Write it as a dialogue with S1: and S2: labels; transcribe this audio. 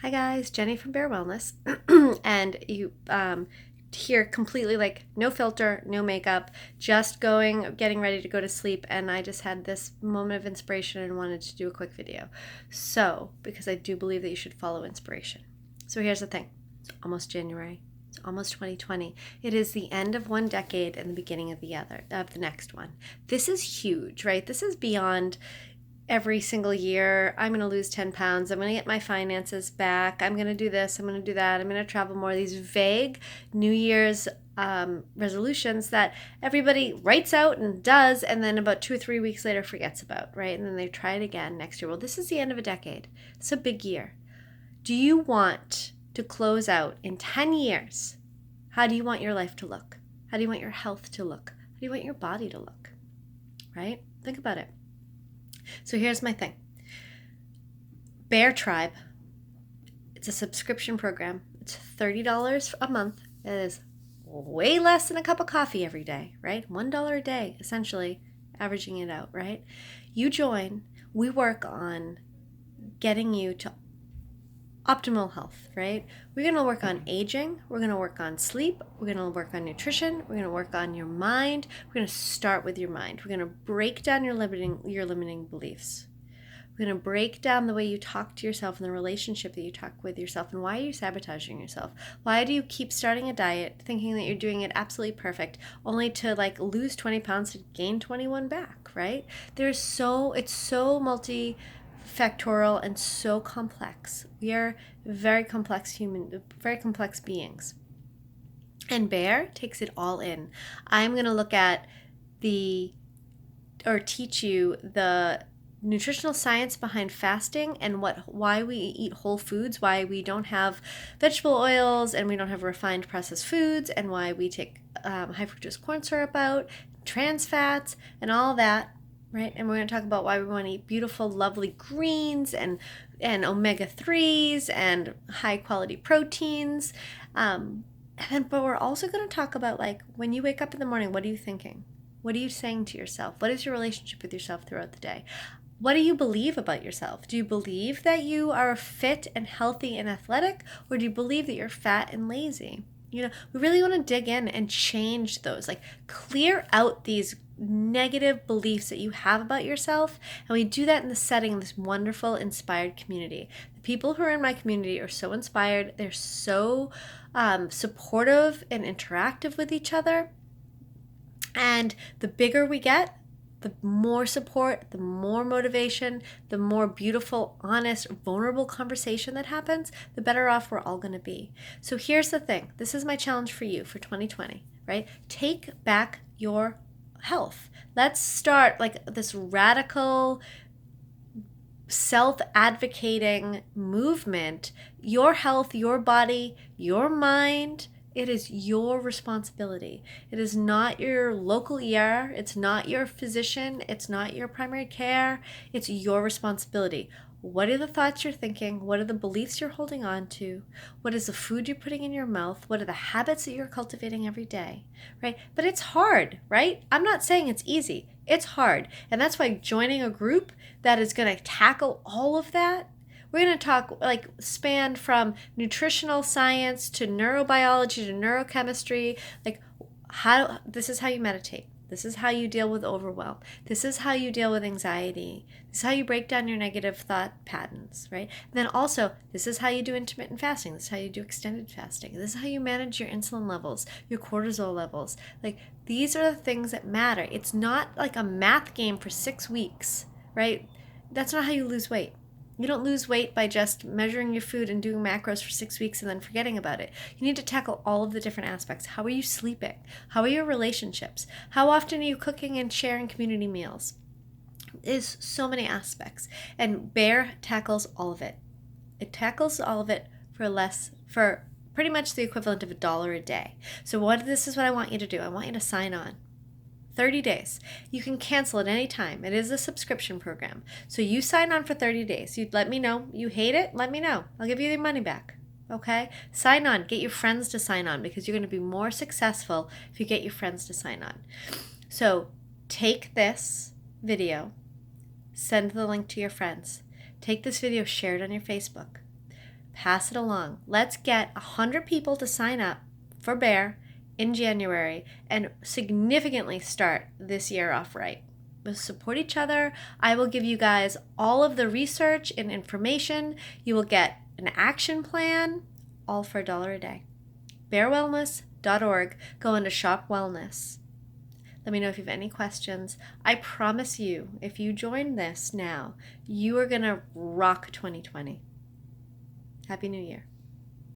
S1: Hi guys, Jenny from Bear Wellness. And you here completely like no filter, no makeup, just getting ready to go to sleep. And I just had this moment of inspiration and wanted to do a quick video. So, because I do believe that you should follow inspiration. So here's the thing. It's almost January. It's almost 2020. It is the end of one decade and the beginning of the next one. This is huge, right? This is beyond every single year. I'm going to lose 10 pounds. I'm going to get my finances back. I'm going to do this. I'm going to do that. I'm going to travel more. These vague New Year's resolutions that everybody writes out and does, and then about 2 or 3 weeks later forgets about, right? And then they try it again next year. Well, this is the end of a decade. It's a big year. Do you want to close out in 10 years? How do you want your life to look? How do you want your health to look? How do you want your body to look? Right? Think about it. So here's my thing. Bear Tribe. It's a subscription program. It's $30 a month. It is way less than a cup of coffee every day, right? $1 a day, essentially, averaging it out, right? You join. We work on getting you to optimal health, right? We're going to work on aging. We're going to work on sleep. We're going to work on nutrition. We're going to work on your mind. We're going to start with your mind. We're going to break down your limiting beliefs. We're going to break down the way you talk to yourself and the relationship that you talk with yourself, and why are you sabotaging yourself? Why do you keep starting a diet thinking that you're doing it absolutely perfect only to like lose 20 pounds to gain 21 back, right? It's so multifactorial and so complex. We are very complex beings. And Bear takes it all in. I'm going to look at teach you the nutritional science behind fasting and why we eat whole foods, why we don't have vegetable oils and we don't have refined processed foods, and why we take high fructose corn syrup out, trans fats, and all that, right? And we're going to talk about why we want to eat beautiful, lovely greens and omega-3s and high quality proteins. But we're also going to talk about, like, when you wake up in the morning, what are you thinking? What are you saying to yourself? What is your relationship with yourself throughout the day? What do you believe about yourself? Do you believe that you are fit and healthy and athletic, or do you believe that you're fat and lazy? We really want to dig in and change those, like clear out these negative beliefs that you have about yourself. And we do that in the setting of this wonderful, inspired community. The people who are in my community are so inspired. They're so supportive and interactive with each other. And the bigger we get, the more support, the more motivation, the more beautiful, honest, vulnerable conversation that happens, the better off we're all going to be. So here's the thing. This is my challenge for you for 2020, right? Take back your health. Let's start like this radical self-advocating movement. Your health, your body, your mind, it is your responsibility. It is not your local ER. It's not your physician. It's not your primary care. It's your responsibility. What are the thoughts you're thinking? What are the beliefs you're holding on to? What is the food you're putting in your mouth? What are the habits that you're cultivating every day, right? But it's hard, right? I'm not saying it's easy. It's hard. And that's why joining a group that is going to tackle all of that, we're going to talk like span from nutritional science to neurobiology to neurochemistry, like this is how you meditate. This is how you deal with overwhelm. This is how you deal with anxiety. This is how you break down your negative thought patterns, right? And then also, this is how you do intermittent fasting. This is how you do extended fasting. This is how you manage your insulin levels, your cortisol levels. Like, these are the things that matter. It's not like a math game for 6 weeks, right? That's not how you lose weight. You don't lose weight by just measuring your food and doing macros for 6 weeks and then forgetting about it. You need to tackle all of the different aspects. How are you sleeping? How are your relationships? How often are you cooking and sharing community meals? There's so many aspects. And Bear tackles all of it. It tackles all of it for pretty much the equivalent of $1 a day. So this is what I want you to do. I want you to sign on. 30 days. You can cancel at any time. It is a subscription program. So you sign on for 30 days. You let me know. You hate it? Let me know. I'll give you your money back. Okay? Sign on. Get your friends to sign on, because you're going to be more successful if you get your friends to sign on. So take this video, send the link to your friends. Take this video, share it on your Facebook. pass it along. Let's get 100 people to sign up for Bear in January and significantly start this year off right. We'll support each other. I will give you guys all of the research and information. You will get an action plan, all for $1 a day. bearwellness.org. Go into Shop Wellness. Let me know if you have any questions. I promise you, if you join this now, you are going to rock 2020. Happy New Year.